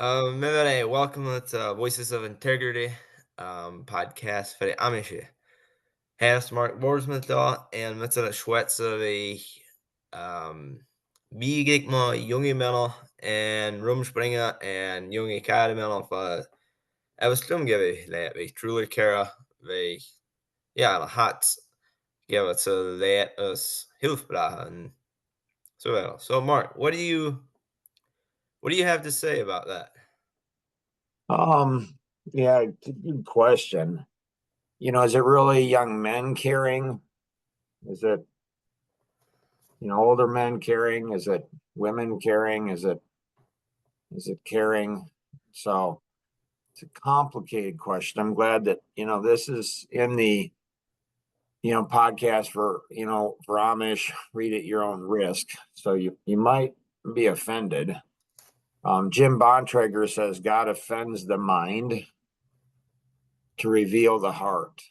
Med welcome to Voices of Integrity podcast för Amish. Här smart Borsmet då en med det schwätzer vi wie gick med junge männer en rumspringa en junge kardemänner för jag var slumgevi vi truly cara vi ja hats give it so let us hilfbra and so well. So Mark, what do you have to say about that? Um, yeah, it's a good question. Is it really young men caring? Is it, older men caring? Is it women caring? Is it caring? So it's a complicated question. I'm glad that, this is in the, podcast for Amish, read at your own risk. So you might be offended. Jim Bontrager says God offends the mind to reveal the heart.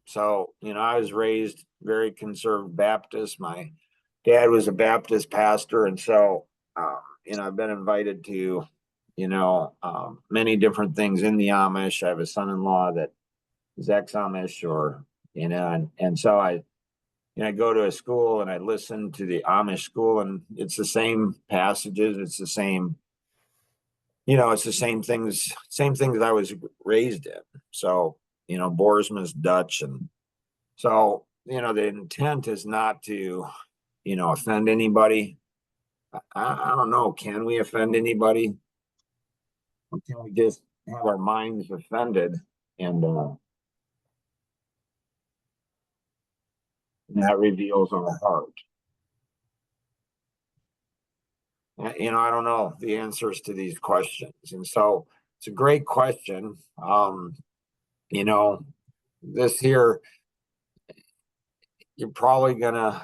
So, I was raised very conservative Baptist. My dad was a Baptist pastor. And so, I've been invited to, many different things in the Amish. I have a son-in-law that is ex-Amish and so I go to a school and I listen to the Amish school and it's the same passages. It's the same, it's the same things I was raised in. So, Boersma's Dutch. And so, the intent is not to, offend anybody. I don't know. Can we offend anybody? Or can we just have our minds offended and that reveals our heart? I don't know the answers to these questions. And so it's a great question. You know, this here, you're probably gonna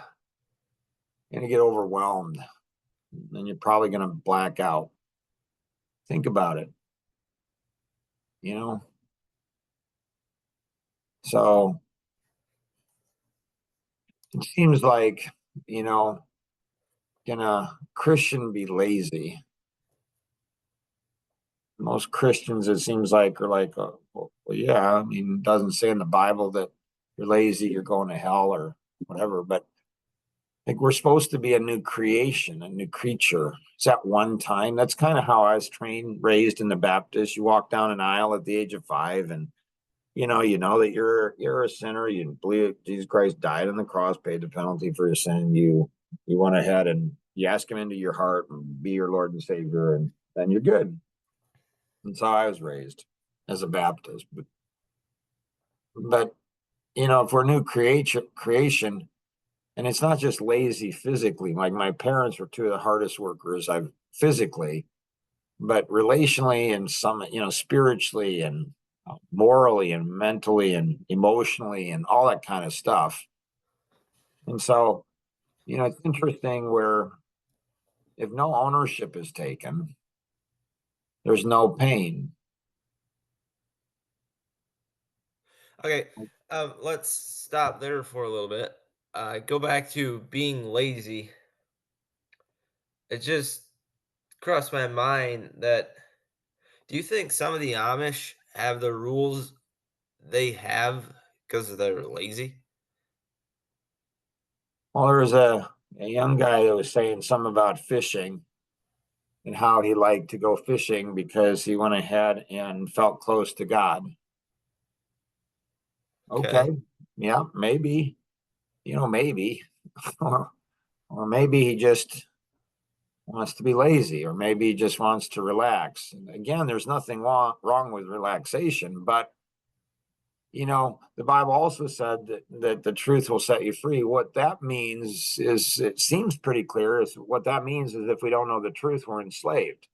get overwhelmed and you're probably gonna black out. Think about it, you know. So it seems like, can a Christian be lazy? Most Christians, it seems like, are like, well, yeah, I mean, it doesn't say in the Bible that you're lazy, you're going to hell or whatever, but I think we're supposed to be a new creation, a new creature. It's at one time. That's kind of how I was trained, raised in the Baptist. You walk down an aisle at the age of 5 and you know that you're a sinner. You believe Jesus Christ died on the cross, paid the penalty for your sin. You went ahead and you ask him into your heart and be your Lord and Savior, and then you're good. That's how I was raised as a Baptist. But if we're new creation, and it's not just lazy physically. Like my parents were two of the hardest workers I've physically, but relationally and some, spiritually and morally and mentally and emotionally and all that kind of stuff. And so, it's interesting where if no ownership is taken, there's no pain. Okay, let's stop there for a little bit. Go back to being lazy. It just crossed my mind that do you think some of the Amish have the rules they have because they're lazy? Well, there was a young guy that was saying something about fishing and how he liked to go fishing because he went ahead and felt close to God. Okay. Okay. Yeah, maybe, maybe. or maybe he just wants to be lazy, or maybe he just wants to relax. And again, there's nothing wrong with relaxation, but the Bible also said that the truth will set you free. What that means is, it seems pretty clear, is what that means is if we don't know the truth, we're enslaved.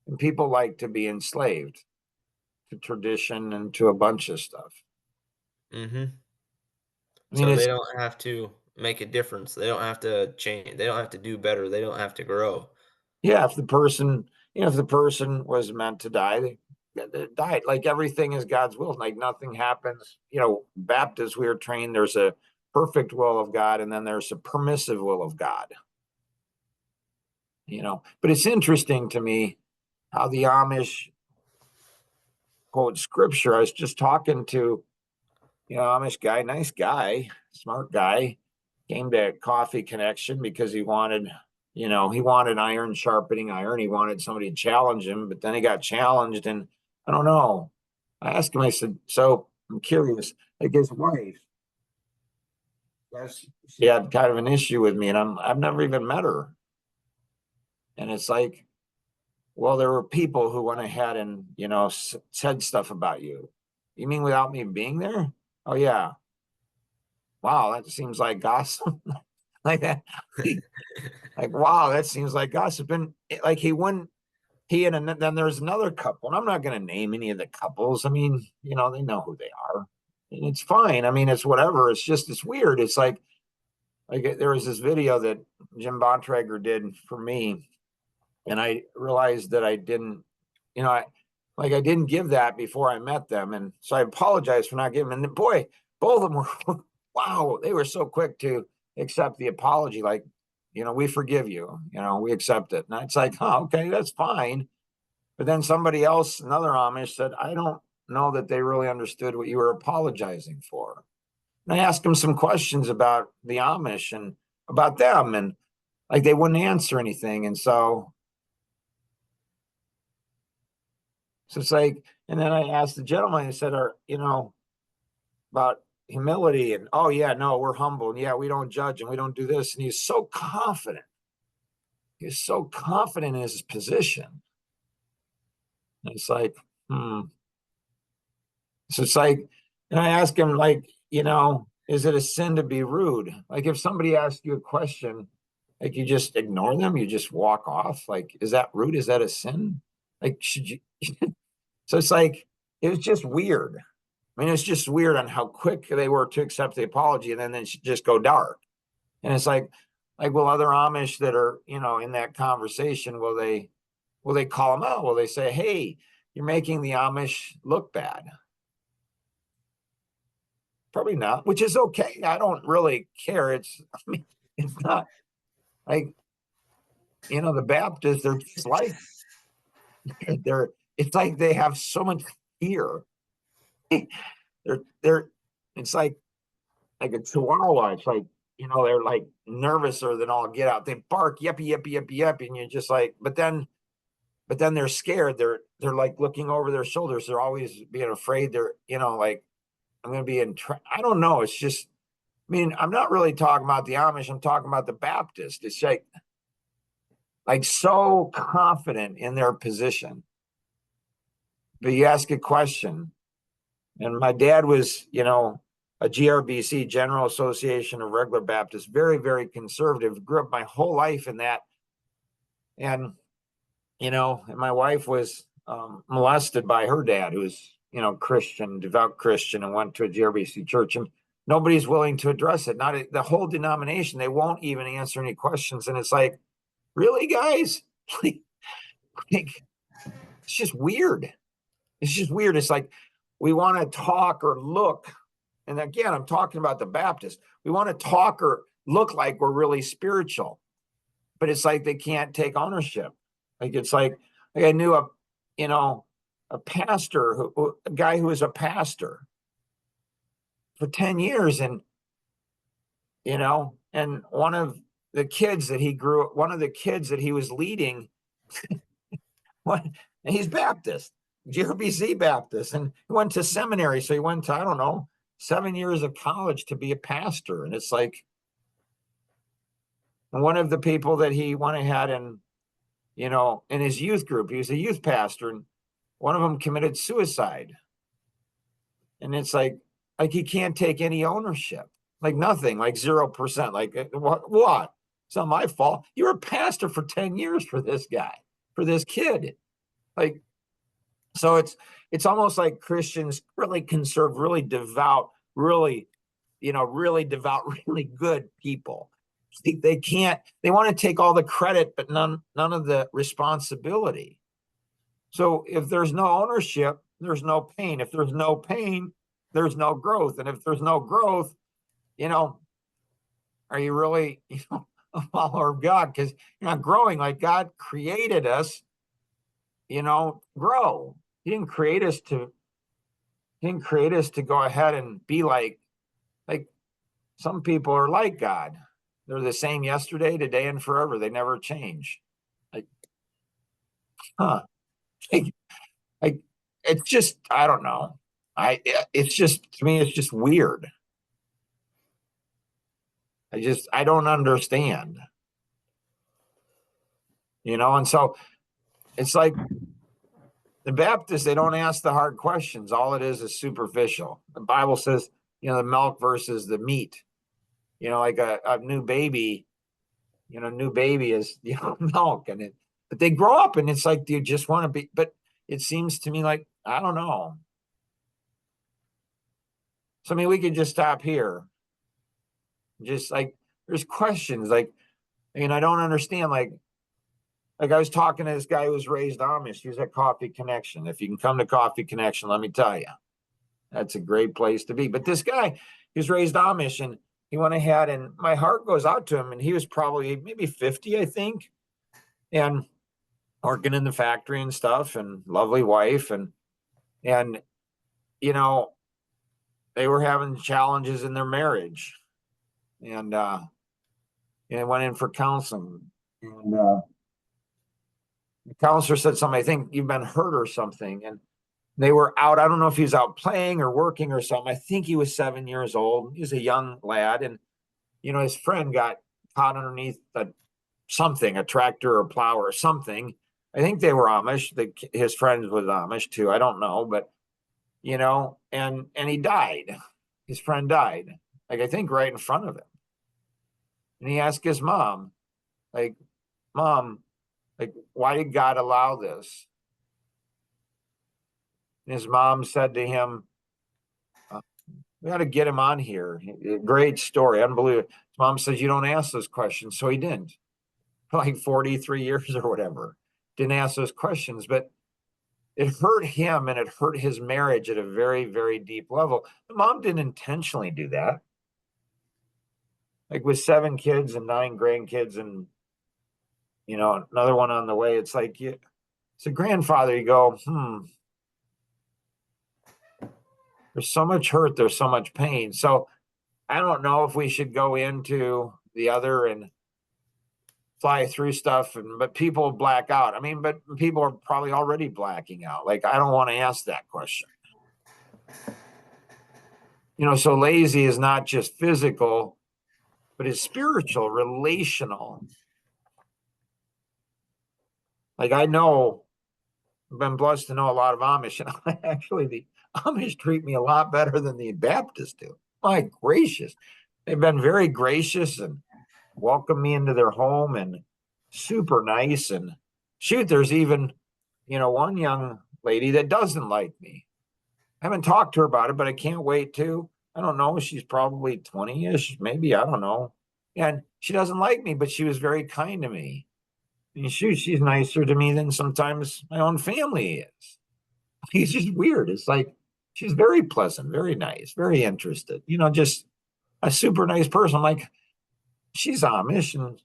And people like to be enslaved to tradition and to a bunch of stuff. Mm-hmm. I mean, So they it's, don't have to make a difference. They don't have to change. They don't have to do better. They don't have to grow. yeah, if the person was meant to die, they died. Like everything is God's will. Like nothing happens. Baptists, we are trained there's a perfect will of God and then there's a permissive will of God. but it's interesting to me how the Amish quote scripture. I was just talking to, Amish guy, nice guy, smart guy, came to Coffee Connection because he wanted iron sharpening iron. He wanted somebody to challenge him, but then he got challenged, and I don't know. I asked him, I said, so I'm curious, like his wife, yes, she had kind of an issue with me, and I've never even met her. And it's like, well, there were people who went ahead and, said stuff about you. You mean without me being there? Oh, yeah. Wow, that seems like gossip. Like that. Like, wow, that seems like gossip. And like then there's another couple, and I'm not going to name any of the couples. I mean, they know who they are. And it's fine. I mean, it's whatever. It's weird. It's like there was this video that Jim Bontrager did for me, and I realized that I didn't, I didn't give that before I met them, and so I apologize for not giving. And boy, both of them were, wow, they were so quick to accept the apology. Like, we forgive you. We accept it. And it's like, oh, okay, that's fine. But then somebody else, another Amish, said, I don't know that they really understood what you were apologizing for. And I asked them some questions about the Amish and about them, and like they wouldn't answer anything. And so it's like, and then I asked the gentleman, I said, about humility. And oh, yeah, no, we're humble. And yeah, we don't judge and we don't do this. And he's so confident. He's so confident in his position. And it's like, hmm. So it's like, and I ask him, like, is it a sin to be rude? Like, if somebody asks you a question, like, you just ignore them, you just walk off. Like, is that rude? Is that a sin? Like, should you? So it's like, it was just weird. I mean, it's just weird on how quick they were to accept the apology and then just go dark. And it's like, will other Amish that are, in that conversation, will they call them out? Will they say, hey, you're making the Amish look bad? Probably not, which is okay. I don't really care. I mean, it's not like, the Baptists, they're just like, it's like they have so much fear. they're, it's like a chihuahua. It's like, they're like nervouser than all get out. They bark, yippee, yippee, yippee, yippee. And you're just like, but then they're scared. They're like looking over their shoulders. They're always being afraid. They're, like, I'm going to be I don't know. It's just, I mean, I'm not really talking about the Amish. I'm talking about the Baptist. It's like so confident in their position. But you ask a question, and my dad was, a GRBC, General Association of Regular Baptists, very, very conservative. Grew up my whole life in that, and and my wife was molested by her dad, who was, Christian, devout Christian, and went to a GRBC church, and nobody's willing to address it. Not the whole denomination. They won't even answer any questions, and it's like, really, guys? like, it's just weird. It's just weird. It's like we want to talk or look, and again, I'm talking about the Baptist. We want to talk or look like we're really spiritual, but it's like they can't take ownership. Like it's like I knew a pastor, a guy who was a pastor for 10 years, and and one of the kids that he was leading, what, he's Baptist, GRBC Baptist, and he went to seminary. So he went to, I don't know, 7 years of college to be a pastor. And it's like, one of the people that he went ahead and, in his youth group, he was a youth pastor, and one of them committed suicide. And it's like he can't take any ownership, like nothing, like 0%. Like, what? It's not my fault. You were a pastor for 10 years for this guy, for this kid. Like, so it's almost like Christians, really conservative, really devout, really, really devout, really good people. They can't, they want to take all the credit, but none of the responsibility. So if there's no ownership, there's no pain. If there's no pain, there's no growth. And if there's no growth, are you really, a follower of God because you're not growing like God created us, grow. He didn't create us to he didn't create us to go ahead and be like some people are like God. They're the same yesterday, today, and forever. They never change. Like, huh. Like, like it's just, I don't know. It's just, to me, it's just weird. I don't understand, and so it's like the Baptists, they don't ask the hard questions. All it is superficial. The Bible says, the milk versus the meat, like a new baby is, milk but they grow up and it's like, do you just want to be, but it seems to me like, I don't know. So, I mean, we could just stop here. Just like, there's questions like, I don't understand. Like I was talking to this guy who was raised Amish. He was at Coffee Connection. If you can come to Coffee Connection, let me tell you, that's a great place to be. But this guy, he was raised Amish and he went ahead and my heart goes out to him. And he was probably maybe 50, I think, and working in the factory and stuff and lovely wife. And, you know, they were having challenges in their marriage and went in for counseling. And the counselor said something, I think you've been hurt or something. And they were out. I don't know if he was out playing or working or something. I think he was 7 years old. He was a young lad. And, his friend got caught underneath a tractor or plow or something. I think they were Amish. His friend was Amish too. I don't know, but and he died. His friend died, like I think right in front of him. And he asked his mom, like, "Mom, like, why did God allow this?" And his mom said to him, "We got to get him on here." Great story, unbelievable. His mom says, "You don't ask those questions," so he didn't. For like 43 years or whatever, didn't ask those questions, but it hurt him and it hurt his marriage at a very, very deep level. The mom didn't intentionally do that. Like with 7 kids and 9 grandkids and another one on the way, it's like it's a grandfather, you go, there's so much hurt, there's so much pain. So I don't know if we should go into the other and fly through stuff but people black out. I mean, but people are probably already blacking out. Like, I don't want to ask that question. So lazy is not just physical, but it's spiritual, relational. Like, I know, I've been blessed to know a lot of Amish, and actually the Amish treat me a lot better than the Baptists do. My gracious. They've been very gracious and welcome me into their home and super nice. And shoot, there's even, one young lady that doesn't like me. I haven't talked to her about it, but I can't wait to. I don't know. She's probably 20-ish, maybe. I don't know. And she doesn't like me, but she was very kind to me. And shoot, she's nicer to me than sometimes my own family is. It's just weird. It's like she's very pleasant, very nice, very interested, just a super nice person. I'm like, she's Amish. And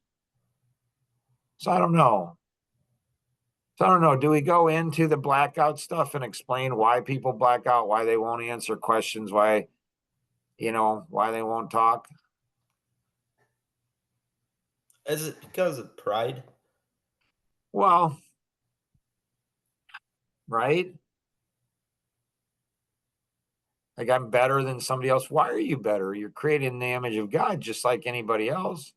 so I don't know. So I don't know. Do we go into the blackout stuff and explain why people black out, why they won't answer questions, why they won't talk? Is it because of pride? Well, right? Like, I'm better than somebody else. Why are you better? You're created in the image of God, just like anybody else.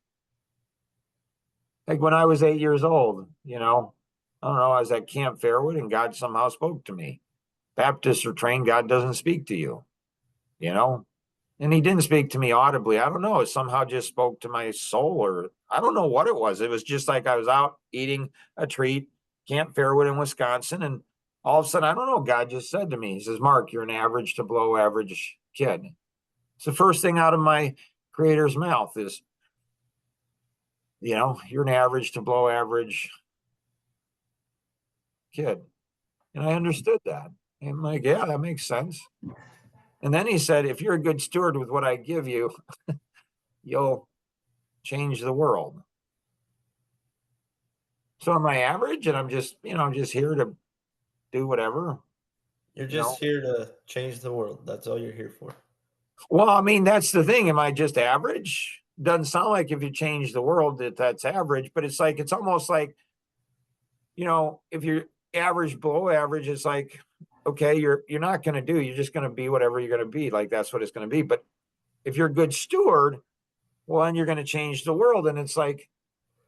Like when I was 8 years old, I don't know, I was at Camp Fairwood and God somehow spoke to me. Baptists are trained, God doesn't speak to you, you know? And he didn't speak to me audibly. I don't know. It somehow just spoke to my soul, or I don't know what it was. It was just like I was out eating a treat, Camp Fairwood in Wisconsin. And all of a sudden, I don't know, God just said to me, he says, "Mark, you're an average to below average kid." It's the first thing out of my creator's mouth is, you're an average to below average kid. And I understood that. And I'm like, yeah, that makes sense. And then he said, if you're a good steward with what I give you, you'll change the world. So am I average? And I'm just, I'm just here to do whatever, You're you know? just here to change the world. That's all you're here for. Well, I mean, that's the thing. Am I just average? Doesn't sound like if you change the world that's average, but it's like, it's almost like, if you're average, below average, it's like, okay, you're not going to do, you're just going to be whatever you're going to be. Like that's what it's going to be. But if you're a good steward, well, then you're going to change the world. And it's like,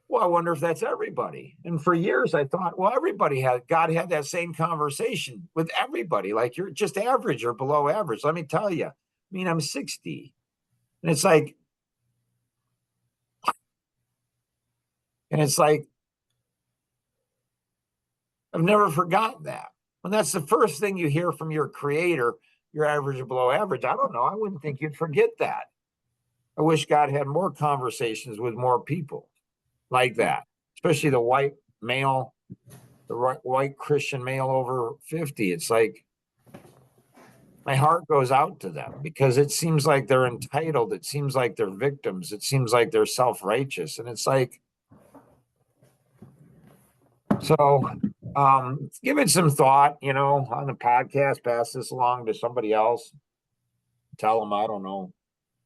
well, I wonder if that's everybody. And for years I thought, well, God had that same conversation with everybody. Like you're just average or below average. Let me tell you. I mean, I'm 60. And it's like, I've never forgotten that. When that's the first thing you hear from your creator, you're average or below average. I don't know. I wouldn't think you'd forget that. I wish God had more conversations with more people like that, especially the white male, the white Christian male over 50. It's like my heart goes out to them because it seems like they're entitled. It seems like they're victims. It seems like they're self righteous. And it's like, so give it some thought, on the podcast, pass this along to somebody else. Tell them, I don't know,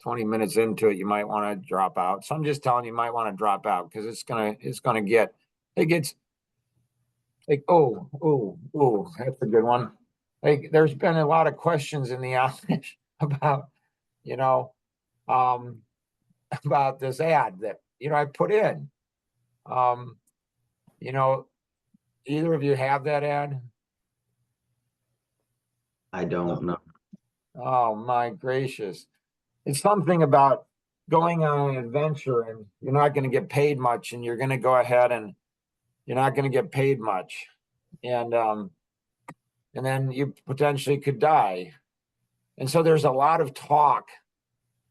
20 minutes into it, you might want to drop out. So I'm just telling you, you might want to drop out because it gets like, that's a good one. Like, there's been a lot of questions in the Amish about, you know, um, about this ad that, I put in. Um, you know, either of you have that ad? I don't No. know. Oh my gracious. It's something about going on an adventure and you're not going to get paid much and you're going to go ahead and you're not going to get paid much. And then you potentially could die. And so there's a lot of talk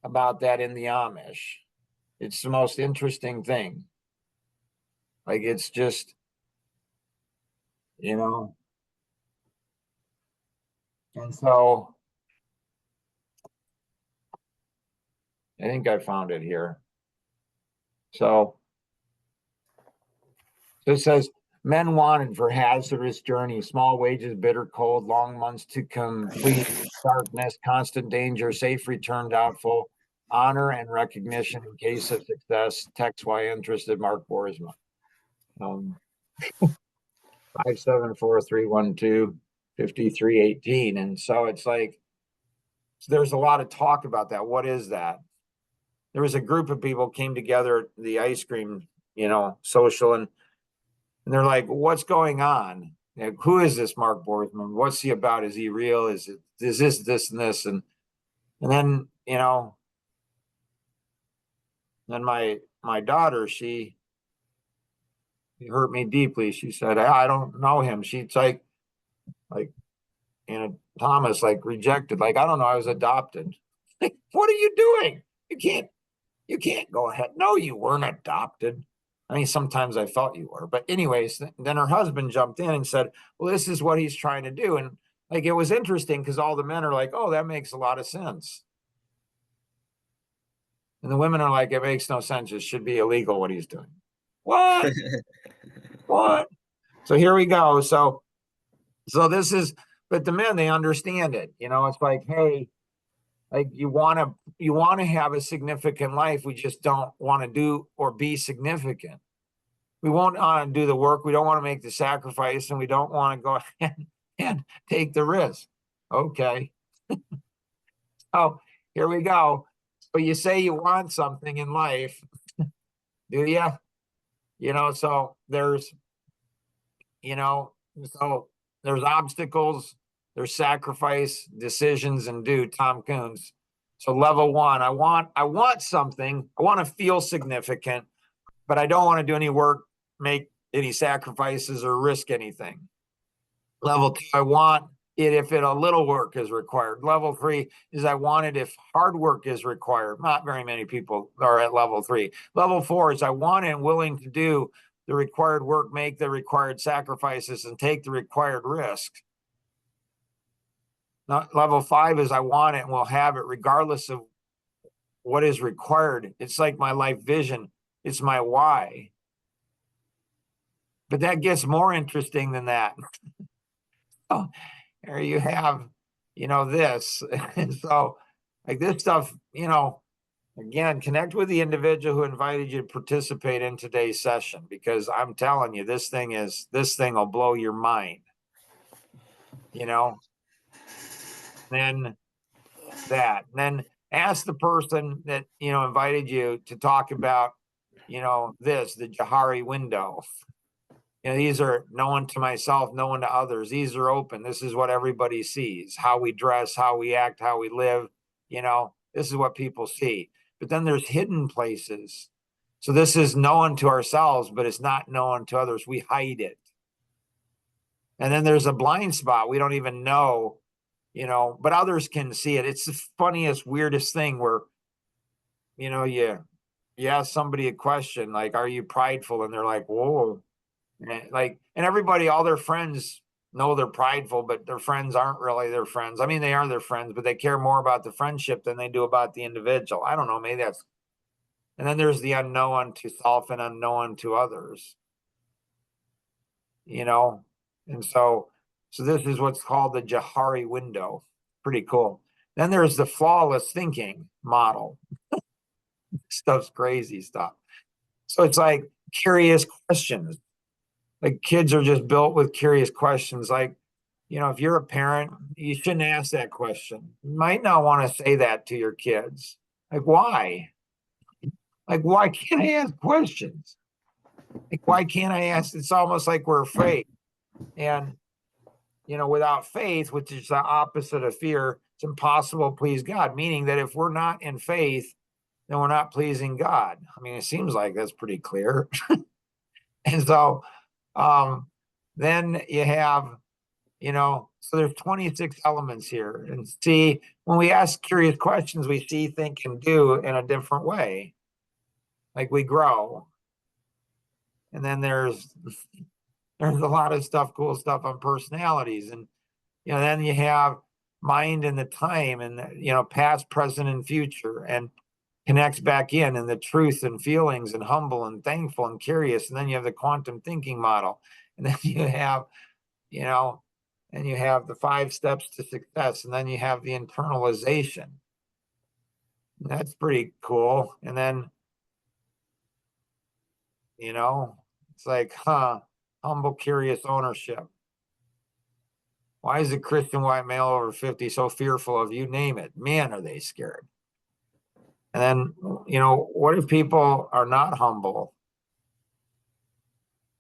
about that in the Amish. It's the most interesting thing. Like it's just, you know, and so I think I found it here. So So it says men wanted for hazardous journey, small wages, bitter cold, long months to complete, darkness, constant danger, safe return doubtful, honor and recognition in case of success. Text why interested, Mark Borisma. 574-312-5318. And so it's like, there's a lot of talk about that. What is that? There was a group of people came together at the ice cream, social, and they're like, what's going on? Like, who is this Mark Borsman? What's he about? Is he real? Is this, and this? And then, then my daughter, she hurt me deeply. She said, I don't know him. She's like, Thomas, like rejected. Like, I don't know, I was adopted. Like, what are you doing? You can't go ahead. No, you weren't adopted. I mean, sometimes I felt you were. But anyways, then her husband jumped in and said, well, this is what he's trying to do. And like, it was interesting because all the men are like, oh, that makes a lot of sense. And the women are like, it makes no sense. It should be illegal what he's doing. What? What? So here we go. So this is, but the men, they understand it. It's like, hey, like you want to have a significant life. We just don't want to do or be significant. We won't want to do the work. We don't want to make the sacrifice, and we don't want to go ahead and take the risk. Okay. Oh, here we go. So you say you want something in life, do you? So you know, so there's obstacles, there's sacrifice, decisions, and do. Tom Coons. So level one, I want something. I want to feel significant, but I don't want to do any work, make any sacrifices, or risk anything. Level two, I want it if a little work is required. Level three is I want it if hard work is required. Not very many people are at level three. Level four is I want it and willing to do the required work, make the required sacrifices, and take the required risk. Not level five is I want it and will have it regardless of what is required. It's like my life vision. It's my why. but that gets more interesting than that. Oh, there you have, this. And so, like this stuff, again, connect with the individual who invited you to participate in today's session, because I'm telling you, this thing will blow your mind, you know. Then and then ask the person that invited you to talk about, the Johari window. These are known to myself, known to others. These are open. This is what everybody sees: how we dress, how we act, how we live. This is what people see. But then there's hidden places. So this is known to ourselves, but it's not known to others. We hide it. And then there's a blind spot. We don't even know, but others can see it. It's the funniest, weirdest thing where, you ask somebody a question like, "Are you prideful?" And they're like, "Whoa." And everybody, all their friends know they're prideful, but their friends aren't really their friends. I mean, they are their friends, but they care more about the friendship than they do about the individual. I don't know, maybe that's. And then there's the unknown to self and unknown to others, you know? And so this is what's called the Johari window. Pretty cool. Then there's the flawless thinking model. Stuff's crazy stuff. So it's like curious questions. Like kids are just built with curious questions. Like, if you're a parent, you shouldn't ask that question. You might not want to say that to your kids. Like, why? Like, why can't I ask questions? Like, why can't I ask? It's almost like we're afraid. And, without faith, which is the opposite of fear, it's impossible to please God, meaning that if we're not in faith, then we're not pleasing God. I mean, it seems like that's pretty clear. And so um, then you have, so there's 26 elements here. And see, when we ask curious questions, we see, think, and do in a different way. Like we grow. And then there's a lot of stuff, cool stuff on personalities. And then you have mind and the time and past, present, and future, and connects back in and the truth and feelings and humble and thankful and curious. And then you have the quantum thinking model. And then you have, and you have the 5 steps to success. And then you have the internalization. That's pretty cool. And then, it's like, humble, curious ownership. Why is a Christian white male over 50 so fearful of you name it? Man, are they scared. And then, what if people are not humble,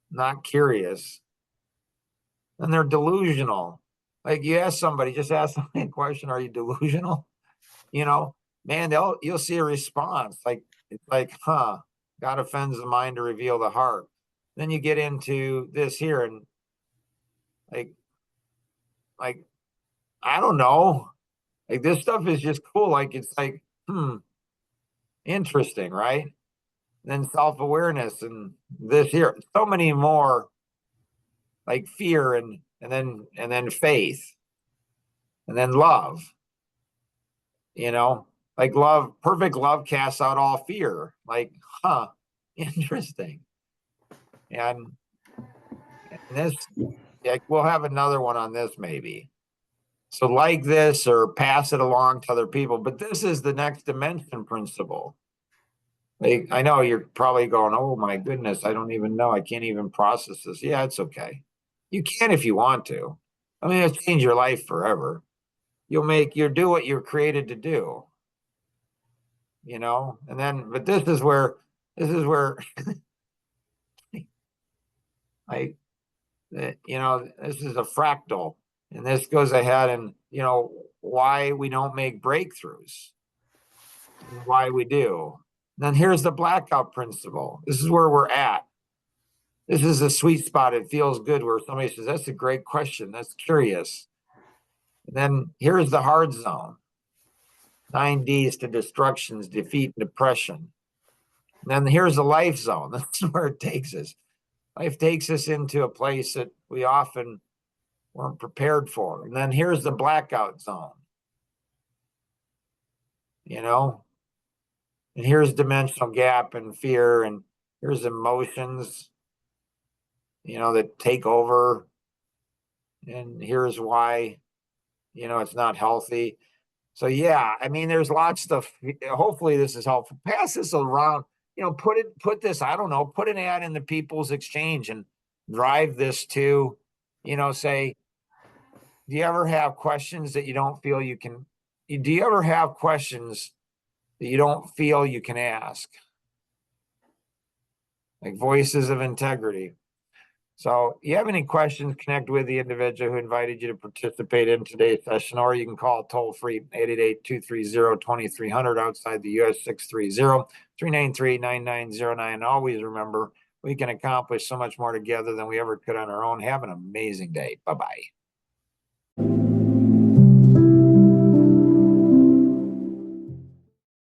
not curious, and they're delusional? Like you ask somebody, just ask them a question, are you delusional? Man, you'll see a response. Like it's like, God offends the mind to reveal the heart. Then you get into this here and like like I don't know. Like this stuff is just cool. Like it's like, interesting, right? And then self-awareness and this here. So many more like fear and then faith and then love, you know, like love, perfect love casts out all fear. Like, interesting. And this, like, we'll have another one on this maybe. So like this or pass it along to other people. But this is the next dimension principle. Like, I know you're probably going, oh my goodness, I don't even know. I can't even process this. Yeah, it's okay. You can if you want to. I mean, it'll change your life forever. You'll do what you're created to do, and then, but this is where I, this is a fractal, and this goes ahead and, why we don't make breakthroughs and why we do. And then here's the blackout principle. This is where we're at. This is a sweet spot. It feels good where somebody says, that's a great question. That's curious. And then here's the hard zone. 9 Ds to destructions, defeat, and depression. And then here's the life zone. That's where it takes us. Life takes us into a place that we often weren't prepared for. And then here's the blackout zone, and here's dimensional gap and fear, and here's emotions. that take over, and here's why, it's not healthy. So yeah, I mean, there's lots of stuff. Hopefully this is helpful. Pass this around, put this, I don't know, put an ad in the People's Exchange and drive this to, say, do you ever have questions that you don't feel you can, do you ever have questions that you don't feel you can ask? Like voices of integrity. So, you have any questions, connect with the individual who invited you to participate in today's session, or you can call toll free 888-230-2300 outside the US 630-393-9909. Always remember, we can accomplish so much more together than we ever could on our own. Have an amazing day. Bye bye.